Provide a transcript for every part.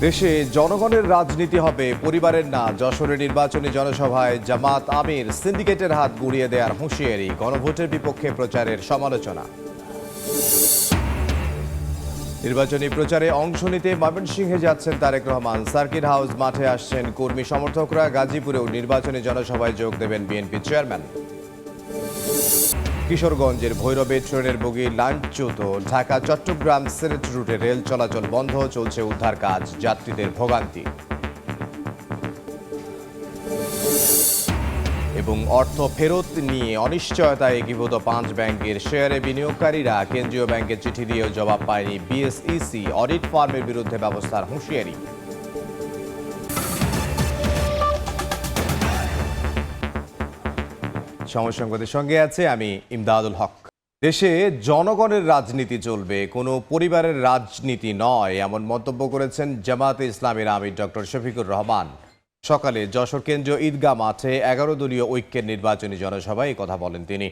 দেশে জনগণের রাজনীতি হবে, পরিবারের না। যশোরে নির্বাচনী জনসভায় জামাত আমির সিন্ডিকেটের হাত গুড়িয়ে দেওয়ার হুঁশিয়ারি, গণভোটের বিপক্ষে প্রচারের সমালোচনা। নির্বাচনী প্রচারে অংশ নিতে ময়মনসিংহে যাচ্ছেন তারেক রহমান। সার্কিট হাউস মাঠে আসছেন কর্মী সমর্থকরা। গাজীপুরেও নির্বাচনী জনসভায় যোগ দেবেন বিএনপি চেয়ারম্যান। কিশোরগঞ্জের ভৈরবে ট্রেনের বগি লাইনচ্যুত। ঢাকা চট্টগ্রাম সিলেট রুটে রেল চলাচল বন্ধ, চলছে উদ্ধার কাজ, যাত্রীদের ভোগান্তি। এবং অর্থ ফেরত নিয়ে অনিশ্চয়তায় একীভূত 5 ব্যাংকের শেয়ারে বিনিয়োগকারীরা। কেন্দ্রীয় ব্যাংকের চিঠি দিয়েও জবাব পায়নি বিএসইসি। অডিট ফার্মের বিরুদ্ধে ব্যবস্থার হুঁশিয়ারি। সময় সংবাদের সঙ্গে আছে আমি ইমদাদুল হক। দেশে জনগণের রাজনীতি চলবে, কোনো পরিবারের রাজনীতি নয়, এমন মন্তব্য করেছেন জামায়াতে ইসলামীর আমির ডক্টর শফিকুর রহমান। সকালে যশোর কেন্দ্রীয় ঈদগাহ মাঠে 11 দলীয় ঐক্যের নির্বাচনী জনসভায় কথা বলেন তিনি।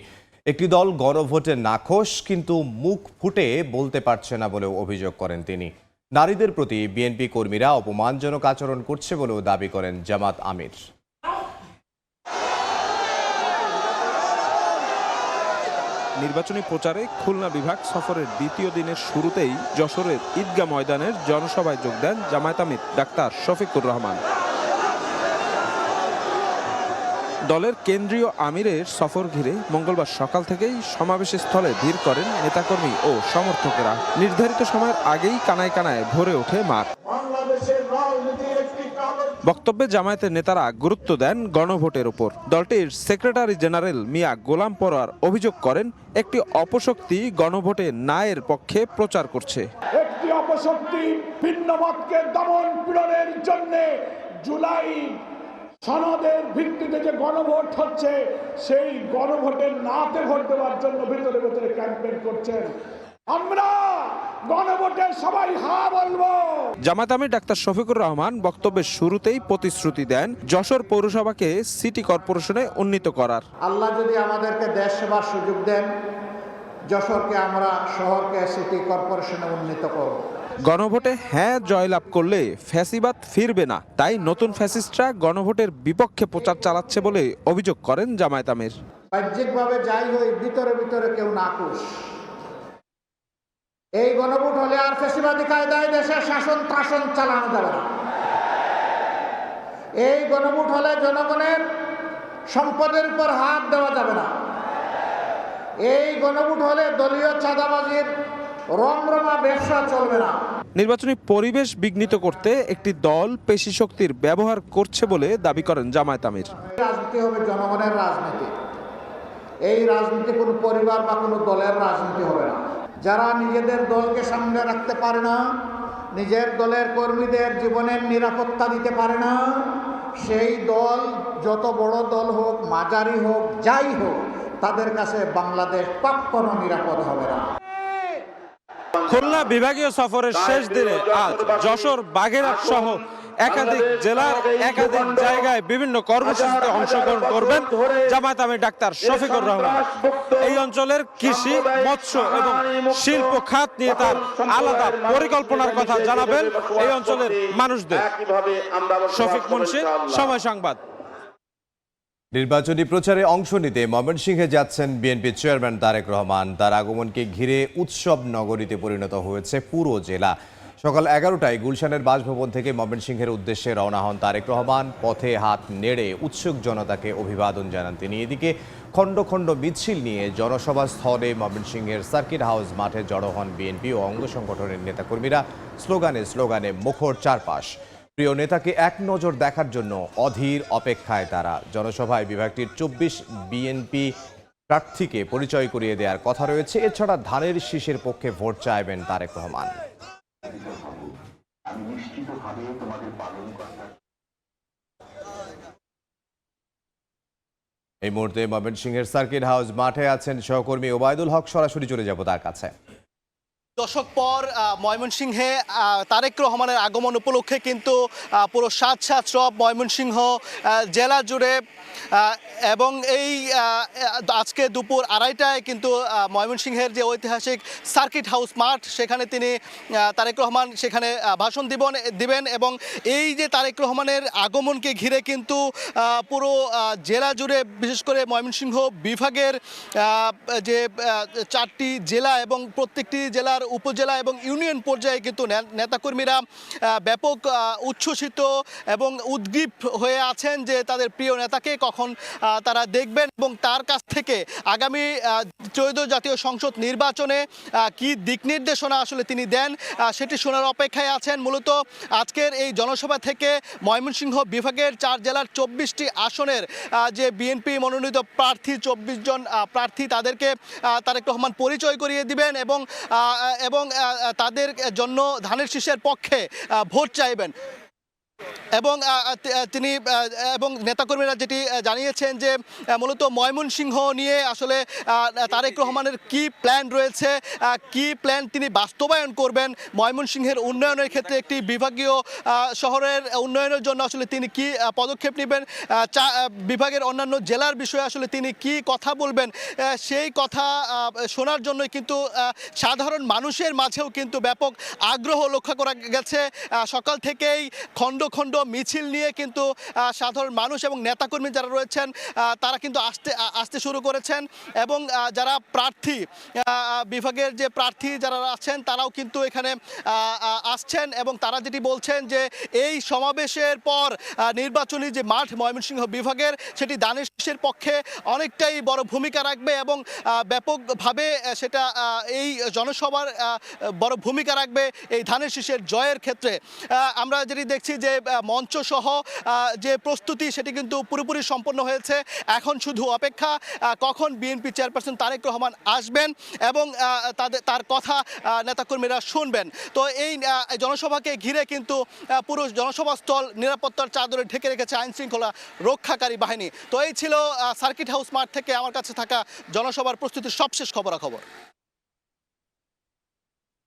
একটি দল গণভোটে নাখোশ, কিন্তু মুখ ফুটে বলতে পারছে না বলেও অভিযোগ করেন তিনি। নারীদের প্রতি বিএনপি কর্মীরা অপমানজনক আচরণ করছে বলেও দাবি করেন জামাত আমির। নির্বাচনী প্রচারে খুলনা বিভাগ সফরের দ্বিতীয় দিনের শুরুতেই যশোরের ঈদগাহ ময়দানের জনসভায় যোগ দেন জামায়াত আমির ডাক্তার শফিকুর রহমান। দলের কেন্দ্রীয় আমিরের সফর ঘিরে মঙ্গলবার সকাল থেকেই সমাবেশ স্থলে ভিড় করেন নেতাকর্মী ও সমর্থকেরা। নির্ধারিত সময়ের আগেই কানায় কানায় ভরে ওঠে মাঠ। বক্তব্যে জামায়াতের নেতারা গুরুত্ব দেন গণভোটের উপর। দলটির সেক্রেটারি জেনারেল মিয়া গোলাম পরোয়ার অভিযোগ করেন, একটি অপশক্তি গণভোটে না এর পক্ষে প্রচার করছে। একটি অপশক্তি ভিন্ন মতকে দমন পীড়নের জন্য জুলাই সনদের ভিত্তিতে যে গণভোট হচ্ছে, সেই গণভোটের নাতে ভোট দেওয়ার জন্য ভিতরে ভিতরে ক্যাম্পেইন করছেন। আমরা গণভোটে সবাই হ্যাঁ বলবো। জামায়াত আমির ডাক্তার শফিকুর রহমান বক্তব্যের শুরুতেই প্রতিশ্রুতি দেন যশোর পৌরসভাকে সিটি কর্পোরেশনে উন্নীত করার। আল্লাহ যদি আমাদেরকে দেশ সেবার সুযোগ দেন, যশোরকে আমরা শহরকে সিটি কর্পোরেশনে উন্নীত করব। গণভোটে হ্যাঁ জয়লাভ করলে ফ্যাসিবাদ ফিরবে না, তাই নতুন ফ্যাসিস্টরা গণভোটের বিপক্ষে প্রচার চালাচ্ছে বলে অভিযোগ করেন জামায়াত আমির। বাহ্যিকভাবে যাই হই, ভিতরে ভিতরে কেউ নাখুশ। এই গণভোট হলে আর ফ্যাসিবাদী কায়দায় দেশের শাসন শাসন চালানো যাবে না। এই গণভোট হলে জনগণের সম্পদের উপর হাত দেওয়া যাবে না। এই গণভোট হলে দলীয় চাঁদাবাজির রমরমা ব্যবসা চলবে না। নির্বাচনী পরিবেশ বিঘ্নিত করতে একটি দল পেশি শক্তির ব্যবহার করছে বলে দাবি করেন জামায়াত আমির। রাজনীতি হবে জনগণের রাজনীতি। এই রাজনীতি কোনো পরিবার বা কোনো দলের রাজনীতি হবে না। যারা নিজেদের দলকে সামনে রাখতে পারে না, নিজের দলের কর্মীদের জীবনের নিরাপত্তা দিতে পারে না, সেই দল যত বড় দল হোক, মাঝারি হোক, যাই হোক, তাদের কাছে বাংলাদেশ কখনো নিরাপদ হবে না। খুলনা বিভাগীয় সফরের শেষ দিনে আজ যশোর, বাগেরহাট সহ একাধিক জেলার একাধিক জায়গায় বিভিন্ন কর্মসূচিতে অংশগ্রহণ করবেন জামায়াত আমির ডাক্তার শফিকুর রহমান। এই অঞ্চলের কৃষি, মৎস্য এবং শিল্প খাত নিয়ে তার আলাদা পরিকল্পনার কথা জানাবেন এই অঞ্চলের মানুষদের। শফিক মুন্সি, সময় সংবাদ। নির্বাচনী প্রচারে অংশ নিতে ময়মনসিংহে যাচ্ছেন বিএনপি চেয়ারম্যান তারেক রহমান। তার আগমনকে ঘিরে উৎসব নগরীতে পরিণত হয়েছে পুরো জেলা। সকাল 11টায় গুলশানের বাসভবন থেকে ময়মনসিংহের উদ্দেশ্যে রওনা হন তারেক রহমান। পথে হাত নেড়ে উৎসুক জনতাকে অভিবাদন জানান তিনি। এদিকে খণ্ড খণ্ড মিছিল নিয়ে জনসভা স্থলে ময়মনসিংহের সার্কিট হাউস মাঠে জড়ো হন বিএনপি ও অঙ্গ সংগঠনের নেতাকর্মীরা। স্লোগানে স্লোগানে মুখর চারপাশ। প্রিয় নেতাকে এক নজর দেখার জন্য অধীর অপেক্ষায় তারা। জনসভায় বিভাগটির 24 বিএনপি প্রার্থীকে পরিচয় করিয়ে দেওয়ার কথা রয়েছে। এছাড়া ধানের শীষের পক্ষে ভোট চাইবেন তারেক রহমান। এই মুহূর্তে ময়মনসিংহের সার্কিট হাউস মাঠে আছেন সহকর্মী ওবায়দুল হক। সরাসরি চলে যাব তার কাছে। দশক পর ময়মনসিংহে তারেক রহমানের আগমন উপলক্ষে কিন্তু পুরো সাত সব ময়মনসিংহ জেলা জুড়ে এবং এই আজকে দুপুর 2:30টায় কিন্তু ময়মনসিংহের যে ঐতিহাসিক সার্কিট হাউস মাঠ সেখানে তিনি তারেক রহমান সেখানে ভাষণ দিবেন এবং এই যে তারেক রহমানের আগমনকে ঘিরে কিন্তু পুরো জেলা জুড়ে বিশেষ করে ময়মনসিংহ বিভাগের যে 4টি জেলা এবং প্রত্যেকটি জেলার উপজেলা এবং ইউনিয়ন পর্যায়ে কিন্তু নেতাকর্মীরা ব্যাপক উচ্ছ্বসিত এবং উদ্গ্রীব হয়ে আছেন যে তাদের প্রিয় নেতাকে কখন তারা দেখবেন এবং তার কাছ থেকে আগামী ত্রয়োদশ জাতীয় সংসদ নির্বাচনে কি দিক নির্দেশনা আসলে তিনি দেন সেটি শোনার অপেক্ষায় আছেন। মূলত আজকের এই জনসভা থেকে ময়মনসিংহ বিভাগের 4 জেলার 24টি আসনের যে বিএনপি মনোনীত প্রার্থী 24 জন প্রার্থী তাদেরকে তারেক রহমান পরিচয় করিয়ে দিবেন এবং তাদের জন্য ধানের শীষের পক্ষে ভোট চাইবেন এবং তিনি এবং নেতাকর্মীরা যেটি জানিয়েছেন যে মূলত ময়মনসিংহ নিয়ে আসলে তারেক রহমানের কি প্ল্যান রয়েছে, কি প্ল্যান তিনি বাস্তবায়ন করবেন, ময়মনসিংহের উন্নয়নের ক্ষেত্রে একটি বিভাগীয় শহরের উন্নয়নের জন্য আসলে তিনি কি পদক্ষেপ নেবেন, বিভাগের অন্যান্য জেলার বিষয়ে আসলে তিনি কি কথা বলবেন সেই কথা শোনার জন্যই কিন্তু সাধারণ মানুষের মাঝেও কিন্তু ব্যাপক আগ্রহ লক্ষ্য করা গেছে। সকাল থেকেই খণ্ড খণ্ড মিছিল নিয়ে কিন্তু সাধারণ মানুষ এবং নেতাকর্মী যারা রয়েছেন তারা কিন্তু আসতে শুরু করেছেন এবং যারা প্রার্থী বিভাগের যে প্রার্থী যারা আছেন তারাও কিন্তু এখানে আসছেন এবং তারা যেটি বলছেন যে এই সমাবেশের পর নির্বাচনী যে মাঠ ময়মনসিংহ বিভাগের সেটি ধানের শীষের পক্ষে অনেকটাই বড় ভূমিকা রাখবে এবং ব্যাপকভাবে সেটা এই জনসভার বড় ভূমিকা রাখবে এই ধানের শীষের জয়ের ক্ষেত্রে। আমরা যেটি দেখছি যে মঞ্চ সহ যে প্রস্তুতি সেটি কিন্তু পুরোপুরি সম্পন্ন হয়েছে। এখন শুধু অপেক্ষা কখন বিএনপি চেয়ারপারসন তারেক রহমান আসবেন এবং তার কথা নেতাকর্মীরা শুনবেন। তো এই জনসভাকে ঘিরে কিন্তু পুরো জনসভা স্থল নিরাপত্তার চাদরে ঢেকে রেখেছে আইন শৃঙ্খলা রক্ষাকারী বাহিনী। তো এই ছিল সার্কিট হাউস মাঠ থেকে আমার কাছে থাকা জনসভার প্রস্তুতির সবশেষ খবরাখবর।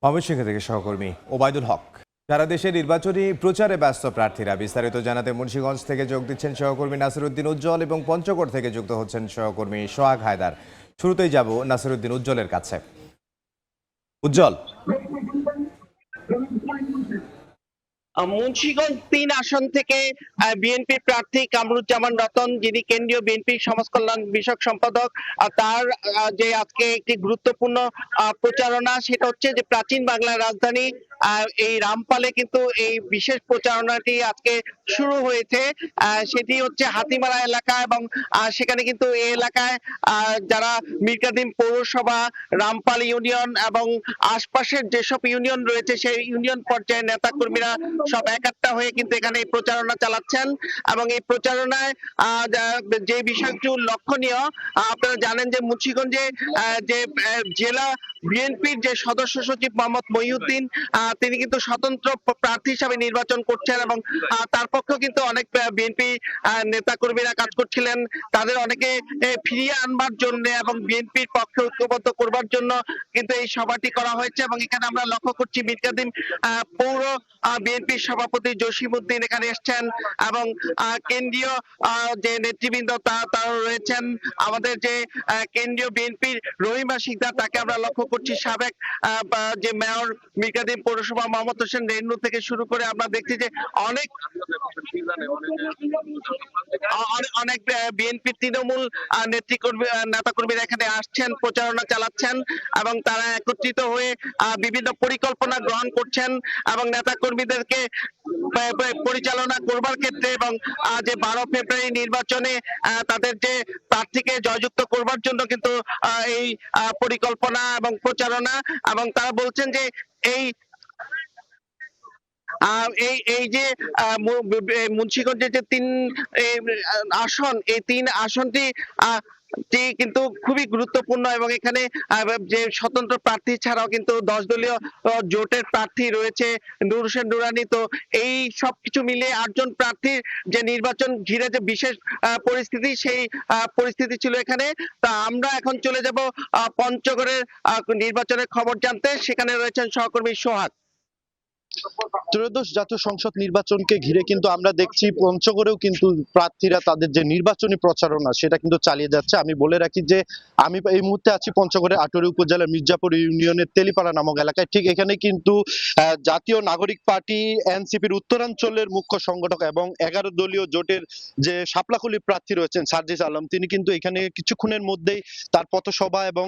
ময়মনসিংহ থেকে সহকর্মী ওবায়দুল হক। সারা দেশে নির্বাচনী প্রচারে ব্যস্ত প্রার্থীরা। বিস্তারিত জানাতে মুন্সিগঞ্জ থেকে যোগ দিচ্ছেন সহকর্মী নাসিরউদ্দিন উজ্জ্বল এবং পঞ্চগড় থেকে যুক্ত হচ্ছেন সহকর্মী সোহাগ হায়দার। শুরুতেই যাব নাসিরউদ্দিন উজ্জ্বলের কাছে। উজ্জ্বল, মুন্সিগঞ্জ 3 আসন থেকে বিএনপি প্রার্থী কামরুজ্জামান রতন, যিনি কেন্দ্রীয় বিএনপি সমাজ কল্যাণ বিষয়ক সম্পাদক, তার যে আজকে একটি গুরুত্বপূর্ণ প্রচারণা সেটা হচ্ছে যে প্রাচীন বাংলার রাজধানী এই রামপালে কিন্তু এই বিশেষ প্রচারণাটি আজকে শুরু হয়েছে। সেটি হচ্ছে হাতিমারা এলাকা এবং সেখানে কিন্তু এই এলাকায় যারা মিরকাদিম পৌরসভা, রামপাল ইউনিয়ন এবং আশপাশের যেসব ইউনিয়ন রয়েছে সেই ইউনিয়ন পর্যায়ে নেতাকর্মীরা সব একাট্টা হয়ে কিন্তু এখানে এই প্রচারণা চালাচ্ছেন এবং এই প্রচারণায় যে বিষয়টি লক্ষণীয়, আপনারা জানেন যে মুন্সিগঞ্জে যে জেলা বিএনপির যে সদস্য সচিব মোহাম্মদ মহিউদ্দিন তিনি কিন্তু স্বতন্ত্র প্রার্থী হিসাবে নির্বাচন করছেন এবং তার পক্ষে কিন্তু অনেক বিএনপি নেতাকর্মীরা কাজ করছিলেন। তাদের অনেকে ফিরিয়ে আনবার জন্য এবং বিএনপির পক্ষে ঐক্যবদ্ধ করবার জন্য কিন্তু এই সভাটি করা হয়েছে এবং এখানে আমরা লক্ষ্য করছি মিরকাদিম পৌর বিএনপির সভাপতি জসিমউদ্দিন এখানে এসেছেন এবং কেন্দ্রীয় যে নেতৃবৃন্দ তারা রয়েছেন। আমাদের যে কেন্দ্রীয় বিএনপির রহিমা শিকদার তাকে আমরা লক্ষ্য করছি, সাবেক যে মেয়র মিরকাদিম পৌরসভা মোহাম্মদ হোসেন রেন্নু থেকে শুরু করে আমরা দেখছি যে অনেক বিএনপি তৃণমূল নেতাকর্মীরা এখানে আসছেন, প্রচারণা চালাচ্ছেন এবং তারা একত্রিত হয়ে বিভিন্ন পরিকল্পনা গ্রহণ করছেন এবং নেতাকর্মীদেরকে পরিচালনা করবার ক্ষেত্রে এবং যে 12 ফেব্রুয়ারি নির্বাচনে তাদের যে প্রার্থীকে জয়যুক্ত করবার জন্য কিন্তু এই পরিকল্পনা এবং প্রচারণা এবং তারা বলছেন যে এই যে মুন্সিগঞ্জের যে 3 আসন, এই 3 আসনটি কিন্তু খুবই গুরুত্বপূর্ণ এবং এখানে যে স্বতন্ত্র প্রার্থী ছাড়াও কিন্তু 10 দলীয় জোটের প্রার্থী রয়েছে নূর হোসেন নুরানী। তো এই সবকিছু মিলিয়ে 8 জন প্রার্থীর যে নির্বাচন ঘিরে যে বিশেষ পরিস্থিতি, সেই পরিস্থিতি ছিল এখানে। তা আমরা এখন চলে যাব পঞ্চগড়ের নির্বাচনের খবর জানতে। সেখানে রয়েছেন সহকর্মী সোহাগ। ত্রয়োদশ জাতীয় সংসদ নির্বাচনকে ঘিরে কিন্তু আমরা দেখছি পঞ্চগড়েও কিন্তু প্রার্থীরা তাদের যে নির্বাচনী প্রচারণা সেটা কিন্তু চালিয়ে যাচ্ছে। আমি বলে রাখি যে আমি এই মুহূর্তে আছি পঞ্চগড়ের আটোয়ারী উপজেলার মির্জাপুর ইউনিয়নের তেলিপাড়া নামক এলাকায়। ঠিক এখানে কিন্তু জাতীয় নাগরিক পার্টি এনসিপির উত্তরাঞ্চলের মুখ্য সংগঠক এবং 11 দলীয় জোটের যে শাপলাখুলি প্রার্থী রয়েছেন সার্জিস আলম, তিনি কিন্তু এখানে কিছুক্ষণের মধ্যেই তার পথসভা এবং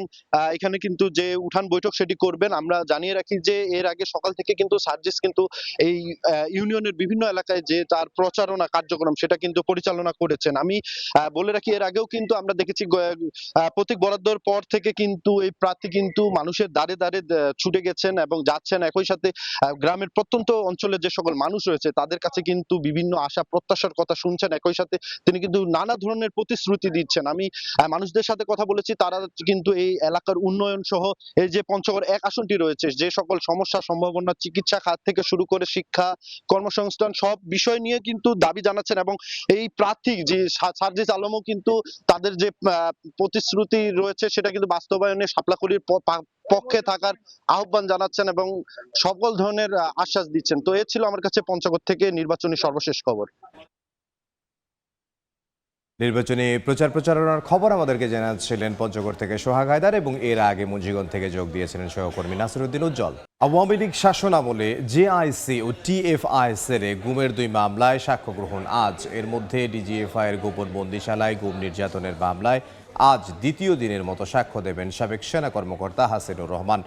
এখানে কিন্তু যে উঠান বৈঠক সেটি করবেন। আমরা জানিয়ে রাখি যে এর আগে সকাল থেকে কিন্তু সার্জিস কিন্তু এই ইউনিয়নের বিভিন্ন এলাকায় যে তার প্রচারণা কার্যক্রম সেটা কিন্তু পরিচালনা করেছেন। আমি বলে রাখি এর আগেও কিন্তু আমরা দেখেছি প্রতীক বরাদ্দর পর থেকে কিন্তু এই প্রার্থী কিন্তু মানুষের দ্বারে দ্বারে ছুটে গেছেন এবং যাচ্ছেন। একই সাথে গ্রামের প্রত্যন্ত অঞ্চলের যে সকল মানুষ রয়েছে তাদের কাছে কিন্তু বিভিন্ন আশা প্রত্যাশার কথা শুনছেন। একই সাথে তিনি কিন্তু নানা ধরনের প্রতিশ্রুতি দিচ্ছেন। আমি মানুষদের সাথে কথা বলেছি, তারা কিন্তু এই এলাকার উন্নয়ন সহ এই যে পঞ্চগড় 1 আসনটি রয়েছে, যে সকল সমস্যা সম্ভাবনা চিকিৎসা খাত থেকে শুরু করে শিক্ষা, কর্মসংস্থান সব বিষয় নিয়ে কিন্তু দাবি জানাচ্ছেন। এবং এই প্রার্থী যে সার্জিস আলমও কিন্তু তাদের যে প্রতিশ্রুতি রয়েছে সেটা কিন্তু বাস্তবায়নে শাপলাখুলির পক্ষে থাকার আহ্বান জানাচ্ছেন এবং সকল ধরনের আশ্বাস দিচ্ছেন। তো এ ছিল আমার কাছে পঞ্চগড় থেকে নির্বাচনী সর্বশেষ খবর। নির্বাচনী প্রচারণার খবর আমাদেরকে জানাচ্ছিলেন পঞ্চগড় থেকে সোহাগ হায়দার এবং এর আগে মুন্সিগঞ্জ থেকে যোগ দিয়েছিলেন সহকর্মী নাসিরউদ্দিন উজ্জ্বল। আওয়ামী লীগ শাসনামলে জেআইসি ও টিএফআইএসের গুমের 2 মামলায় সাক্ষ্য গ্রহণ আজ। এর মধ্যে ডিজিএফআই এর গোপন বন্দিশালায় গুম নির্যাতনের মামলায় আজ দ্বিতীয় দিনের মতো সাক্ষ্য দেবেন সাবেক সেনা কর্মকর্তা হাসিনুর রহমান।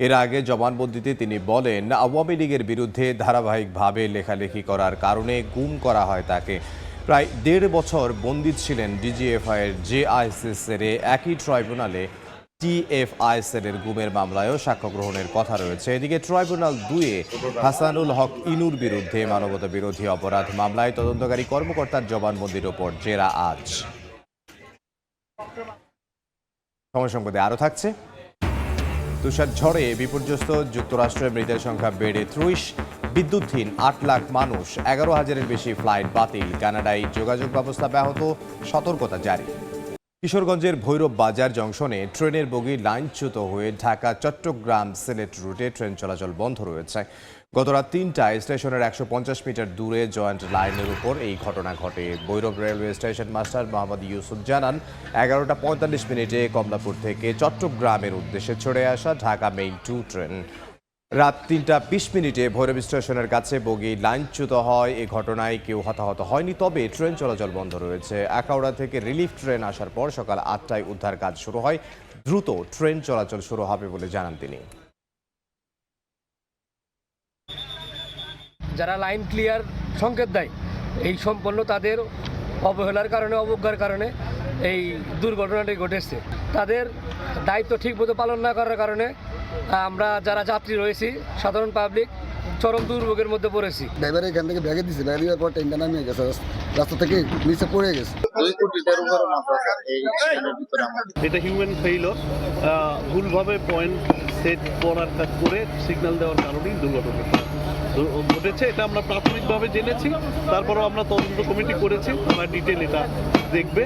এর আগে জবানবন্দিতে তিনি বলেন, আওয়ামী লীগের বিরুদ্ধে ধারাবাহিকভাবে লেখালেখি করার কারণে গুম করা হয় তাকে। প্রায় 1.5 বছর বন্দী ছিলেন ডিজিএফআই এর জেআইসিসের একই ট্রাইব্যুনালে টিএফআইএসের গুমের মামলায়ও সাক্ষ্য গ্রহণের কথা রয়েছে। এদিকে ট্রাইব্যুনাল 2-এ হাসানুল হক ইনুর বিরুদ্ধে মানবতা বিরোধী অপরাধ মামলায় তদন্তকারী কর্মকর্তার জবানবন্দির ওপর জেরা আজ। সময় সংবাদে আরও থাকছে। তুষার ঝড়ে বিপর্যস্ত যুক্তরাষ্ট্রের মৃতের সংখ্যা বেড়ে 30, বিদ্যুৎহীন 8 লাখ মানুষ, 11,000-এর বেশি ফ্লাইট বাতিল, কানাডায় যোগাযোগ ব্যবস্থা ব্যাহত, সতর্কতা জারি। কিশোরগঞ্জের ভৈরব বাজার জংশনে ট্রেনের বগি লাইনচ্যুত হয়ে ঢাকা চট্টগ্রাম সিলেট রুটে ট্রেন চলাচল বন্ধ রয়েছে। গত রাত 3টায় স্টেশনের 150 মিটার দূরে জয়েন্ট লাইনের উপর এই ঘটনা ঘটে। Bhairab railway station master Mohammad Yusuf জানান, 11টা 45 কমলাপুর থেকে চট্টগ্রামের উদ্দেশ্যে ছড়ে আসা ঢাকা মেইল 2 ট্রেন রাত 3টা 20 ভৈরব স্টেশনের কাছে বগি লাইনচ্যুত হয়। এ ঘটনায় কেউ হতাহত হয়নি, তবে ট্রেন চলাচল বন্ধ রয়েছে। আখাউড়া থেকে রিলিফ ট্রেন আসার পর সকাল 8টায় উদ্ধার কাজ শুরু হয়। দ্রুত ট্রেন চলাচল শুরু হবে বলে জানান তিনি। যারা লাইন ক্লিয়ার সংকেত দেয়, এই সম্পন্ন তাদের অবহেলার কারণে, অবজ্ঞার কারণে এই দুর্ঘটনাটি ঘটেছে। তাদের দায়িত্ব ঠিকমতো পালন না করার কারণে আমরা যারা যাত্রী রয়েছি, সাধারণ পাবলিক চরম দুর্ভোগের মধ্যে পড়েছি। ড্রাইভার এখান থেকে ব্যাগে দিচ্ছে, ব্যাগে দেওয়ার পর ট্রেনটা নামিয়ে গেছে, রাস্তা থেকে নিচে পড়ে গেছে। এটা হিউম্যান ফেইলর, ভুলভাবে পয়েন্ট সেট করার কাজ করে সিগন্যাল দেওয়ার কারণেই দুর্ঘটনাটা ঘটেছে। এটা আমরা প্রাথমিকভাবে জেনেছি, তারপরেও আমরা তদন্ত কমিটি করেছি, আমরা ডিটেল এটা দেখবে।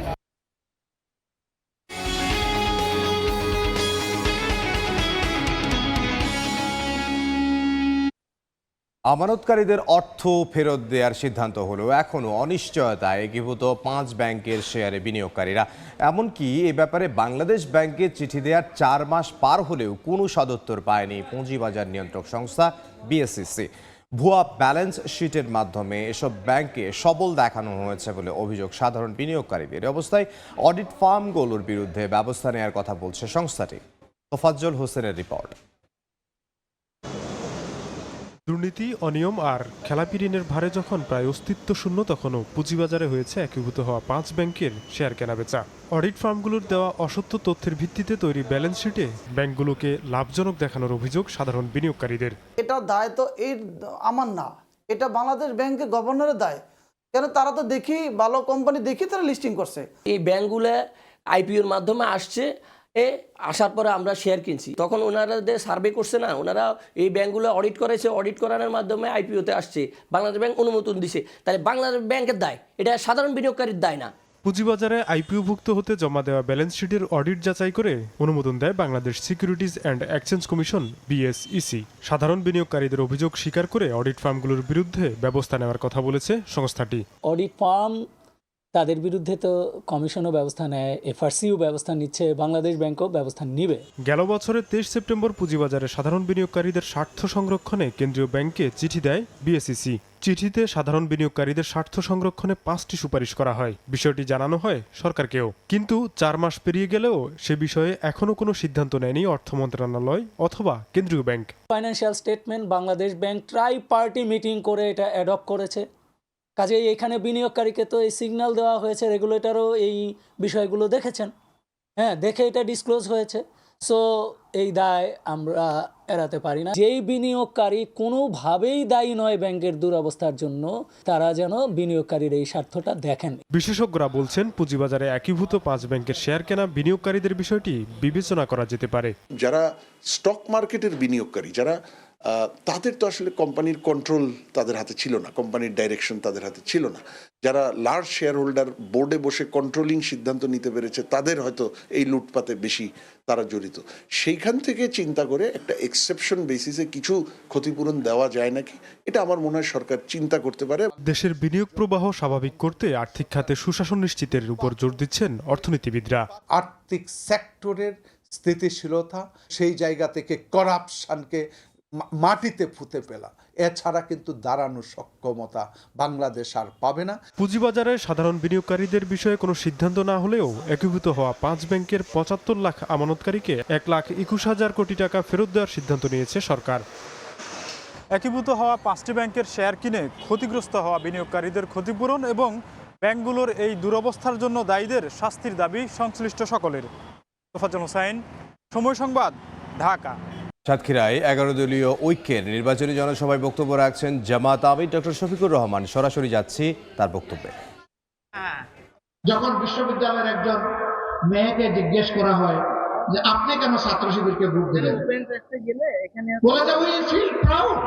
আমানতকারীদের অর্থ ফেরত দেওয়ার সিদ্ধান্ত হলেও এখনও অনিশ্চয়তায় একীভূত 5 ব্যাংকের শেয়ারে বিনিয়োগকারীরা। এমনকি এ ব্যাপারে বাংলাদেশ ব্যাংকে চিঠি দেওয়ার 4 মাস পার হলেও কোনো সদুত্তর পায়নি পুঁজিবাজার নিয়ন্ত্রক সংস্থা বিএসইসি। ভুয়া ব্যালেন্স শিটের মাধ্যমে এসব ব্যাংকে সবল দেখানো হয়েছে বলে অভিযোগ সাধারণ বিনিয়োগকারীদের। অবস্থায় অডিট ফার্মগুলোর বিরুদ্ধে ব্যবস্থা নেওয়ার কথা বলছে সংস্থাটি। তোফাজ্জল হোসেনের রিপোর্ট। দুর্নীতি, অনিয়ম আর খেলাপি ঋণের ভারে যখন প্রায় অস্তিত্ব শূন্য, তখনও পুঁজিবাজারে হয়েছে একীভূত হওয়া 5 ব্যাংকের শেয়ার কেনাবেচা। অডিট ফার্মগুলোর দেওয়া অসত্য তথ্যের ভিত্তিতে তৈরি ব্যালেন্স শিটে ব্যাংকগুলোকে লাভজনক দেখানোর অভিযোগ সাধারণ বিনিয়োগকারীদের। এটা দায় তো এই আমার না, এটা বাংলাদেশ ব্যাংকের গভর্নরের দায়। কেন তারা তো দেখি ভালো কোম্পানি দেখি তারা লিস্টিং করছে। এই ব্যাংকগুলো আইপিওর মাধ্যমে আসছে, আসার পরে আমরা শেয়ার কিনছি। তখন ওনারাদের সার্ভে করছে না, ওনারা এই ব্যাংকগুলো অডিট করেছে, অডিট করানোর মাধ্যমে আইপিওতে আসছে, বাংলাদেশ ব্যাংক অনুমোদন দিছে। তাহলে বাংলাদেশ ব্যাংকের দায়, এটা সাধারণ বিনিয়োগকারীর দায় না। পুঁজিবাজারে আইপিওভুক্ত হতে জমা দেওয়া ব্যালেন্স শিটের অডিট যাচাই করে অনুমোদন দেয় Bangladesh securities and exchange commission BSEC। সাধারণ বিনিয়োগকারীদের অভিযোগ স্বীকার করে অডিট ফার্মগুলোর বিরুদ্ধে ব্যবস্থা নেওয়ার কথা বলেছে সংস্থাটি। অডিট ফার্ম তাদের বিরুদ্ধে তো কমিশনও ব্যবস্থা নেয়, FRCও ব্যবস্থা নিচ্ছে, বাংলাদেশ ব্যাংকও ব্যবস্থা নিবে। গেল বছরের 23 সেপ্টেম্বর পুঁজিবাজারে সাধারণ বিনিয়োগকারীদের স্বার্থ সংরক্ষণে কেন্দ্রীয় ব্যাংকে চিঠি দেয় BSEC। চিঠিতে সাধারণ বিনিয়োগকারীদের স্বার্থ সংরক্ষণে 5টি সুপারিশ করা হয়। বিষয়টি জানানো হয় সরকারকেও, কিন্তু 4 মাস পেরিয়ে গেলেও সে বিষয়ে এখনো কোনো সিদ্ধান্ত নেয়নি অর্থ মন্ত্রণালয় অথবা কেন্দ্রীয় bank. Financial statement Bangladesh bank try party meeting করে এটা অ্যাডপ্ট করেছে। কাজেই এখানে বিনিয়োগকারীকে তো এই সিগন্যাল দেওয়া হয়েছে, রেগুলেটরও এই বিষয়গুলো দেখেছেন, দেখে এটা ডিসক্লোজ হয়েছে। সো এই দায় আমরা এড়াতে পারি না। যেই বিনিয়োগকারী কোনোভাবেই দায়ী নয় ব্যাংকের দুরবস্থার জন্য, তারা যেন বিনিয়োগকারীর এই স্বার্থটা দেখেন। বিশেষজ্ঞরা বলছেন পুঁজিবাজারে একীভূত 5 ব্যাংকের শেয়ার কেনা বিনিয়োগকারীদের বিষয়টি বিবেচনা করা যেতে পারে। যারা স্টক মার্কেটের বিনিয়োগকারী, যারা তাদের তো আসলে কোম্পানির কন্ট্রোল তাদের হাতে ছিল না, কোম্পানির ডাইরেকশন তাদের হাতে ছিল না। যারা লার্জ শেয়ার হোল্ডার বোর্ডে বসে কন্ট্রোলিং সিদ্ধান্ত নিতে পেরেছে, তাদের হয়তো এই লুটপাতে বেশি তারা জড়িত। সেইখান থেকে চিন্তা করে একটা এক্সেপশন বেসিসে কিছু ক্ষতিপূরণ দেওয়া যায় নাকি, এটা আমার মনে হয় সরকার চিন্তা করতে পারে। দেশের বিনিয়োগ প্রবাহ স্বাভাবিক করতে আর্থিক খাতে সুশাসন নিশ্চিতের উপর জোর দিচ্ছেন অর্থনীতিবিদরা। আর্থিক সেক্টরের স্থিতিশীলতা, সেই জায়গা থেকে করাপশনকে মাটিতে পুঁতে ফেলা, এছাড়া কিন্তু দাঁড়ানোর সক্ষমতা বাংলাদেশ আর পাবে না। পুঁজিবাজারে সাধারণ বিনিয়োগকারীদের বিষয়ে কোনো সিদ্ধান্ত না হলেও একীভূত হওয়া 5 ব্যাংকের 75 লাখ আমানতকারীকে 1,21,000 কোটি টাকা ফেরত দেওয়ার সিদ্ধান্ত নিয়েছে সরকার। একীভূত হওয়া 5টি ব্যাংকের শেয়ার কিনে ক্ষতিগ্রস্ত হওয়া বিনিয়োগকারীদের ক্ষতিপূরণ এবং ব্যাংকগুলোর এই দুরবস্থার জন্য দায়ীদের শাস্তির দাবি সংশ্লিষ্ট সকলের। তোফাজ্জল হোসাইন, সময় সংবাদ, ঢাকা। সাতক্ষীরায় 11 দলীয় ঐক্যের নির্বাচনী জনসভায় বক্তব্য রাখছেন জামাত আমির ডক্টর শফিকুর রহমান। সরাসরি যাচ্ছি তার বক্তব্যে। যখন বিশ্ববিদ্যালয়ের একজন মেয়েকে জিজ্ঞেস করা হয় যে আপনি কেন ছাত্র শিবিরকে ভোট দিলেন, বলে যে উই ফিল প্রাউড,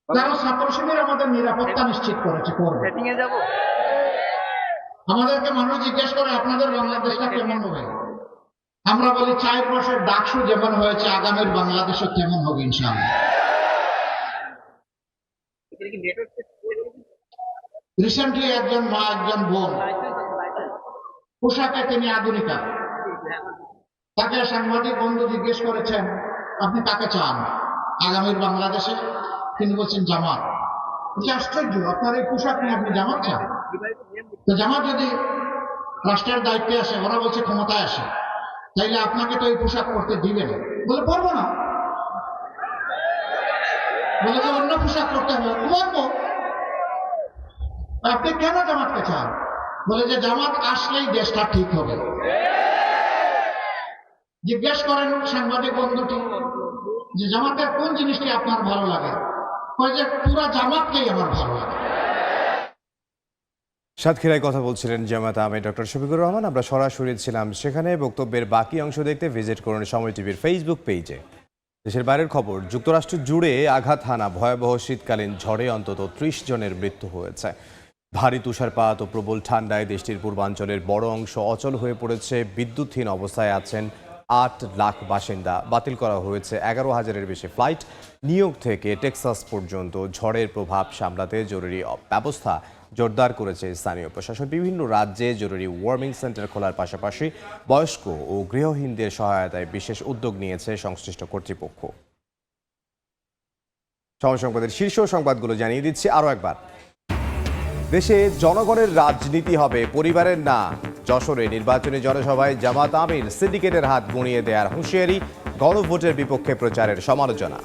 কারণ ছাত্র শিবির আমাদের নিরাপত্তা নিশ্চিত করেছে। আমাদেরকে মানুষ জিজ্ঞেস করে আপনাদের বাংলাদেশটা কেমন হবে, আমরা বলি 4 বছর ডাকসু যেমন হয়েছে, আগামীর বাংলাদেশও কেমন হবে ইনশাআল্লাহ। রিসেন্টলি একজন মা, একজন বোন, পোশাকে তিনি আধুনিকা, তাকে সাংবাদিক বন্ধু জিজ্ঞেস করেছেন আপনি কাকে চান আগামীর বাংলাদেশে, তিনি বলছেন জামাত। আশ্চর্য, আপনার এই পোশাক নিয়ে আপনি জামাত চান? তো জামাত যদি রাষ্ট্রের দায়িত্বে আসে, ওরা বলছে ক্ষমতায় আসে, তাইলে আপনাকে তো এই পোশাক পরতে দিবে না। বলে পারবো না, বলে যে অন্য পোশাক পরতে হবে, পারবো। আপনি কেন জামাতকে চান? বলে যে জামাত আসলেই দেশটা ঠিক হবে। জিজ্ঞেস করেন সাংবাদিক বন্ধুটি যে জামাতের কোন জিনিসটি আপনার ভালো লাগে, বলে যে পুরা জামাতকেই আমার ভালো লাগে। সাতক্ষীরায় কথা বলছিলেন জামাত আমির ডক্টর শফিকুর রহমান। আমরা সরাসরি ছিলাম সেখানে। বক্তব্যের বাকি অংশ দেখতে ভিজিট করুন সময় টিভির ফেসবুক পেজে। দেশের বাইরের খবর, যুক্তরাষ্ট্র জুড়ে আঘাত হানা ভয়াবহ শীতকালীন ঝড়ে অন্তত 30 জনের মৃত্যু হয়েছে। ভারী তুষারপাত ও প্রবল ঠান্ডায় দেশটির পূর্বাঞ্চলের বড় অংশ অচল হয়ে পড়েছে। বিদ্যুৎহীন অবস্থায় আছেন 8 লাখ বাসিন্দা। বাতিল করা হয়েছে 11,000-এর বেশি ফ্লাইট। নিউ ইয়র্ক থেকে টেক্সাস পর্যন্ত ঝড়ের প্রভাব সামলাতে জরুরি ব্যবস্থা জোরদার করেছে স্থানীয় প্রশাসন। বিভিন্ন রাজ্যে জরুরি ওয়ার্মিং সেন্টার খোলার পাশাপাশি বয়স্ক ও গৃহহীনদের সহায়তায় বিশেষ উদ্যোগ নিয়েছে সংশ্লিষ্ট কর্তৃপক্ষ। সময় সংবাদের শীর্ষ সংবাদগুলো জানিয়ে দিচ্ছি আরও একবার। দেশে জনগণের রাজনীতি হবে, পরিবারের না। যশোরে নির্বাচনী জনসভায় জামাত আমির সিন্ডিকেটের হাত গুঁড়িয়ে দেওয়ার হুঁশিয়ারি, গণভোটের বিপক্ষে প্রচারের সমালোচনা।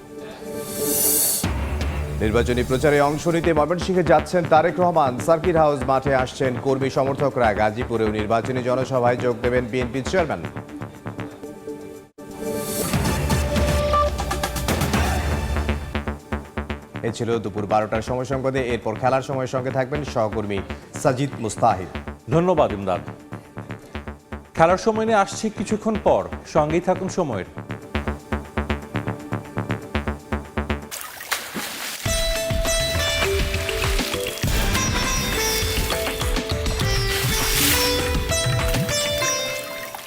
নির্বাচনী প্রচারে অংশ নিতে ময়মনসিংহে যাচ্ছেন তারেক রহমান। সার্কিট হাউস মাঠে আসছেন কর্মী সমর্থকরা। গাজীপুরেও নির্বাচনী জনসভায় যোগ দেবেন বিএনপি চেয়ারম্যান। এ ছিল দুপুর 12টার সময় সংবাদে। এরপর খেলার সময়ের সঙ্গে থাকবেন সহকর্মী সাজিদ মুস্তাহিদ। ধন্যবাদ ইমরান। খেলার সময় নিয়ে আসছে কিছুক্ষণ পর, সঙ্গেই থাকুন সময়ের।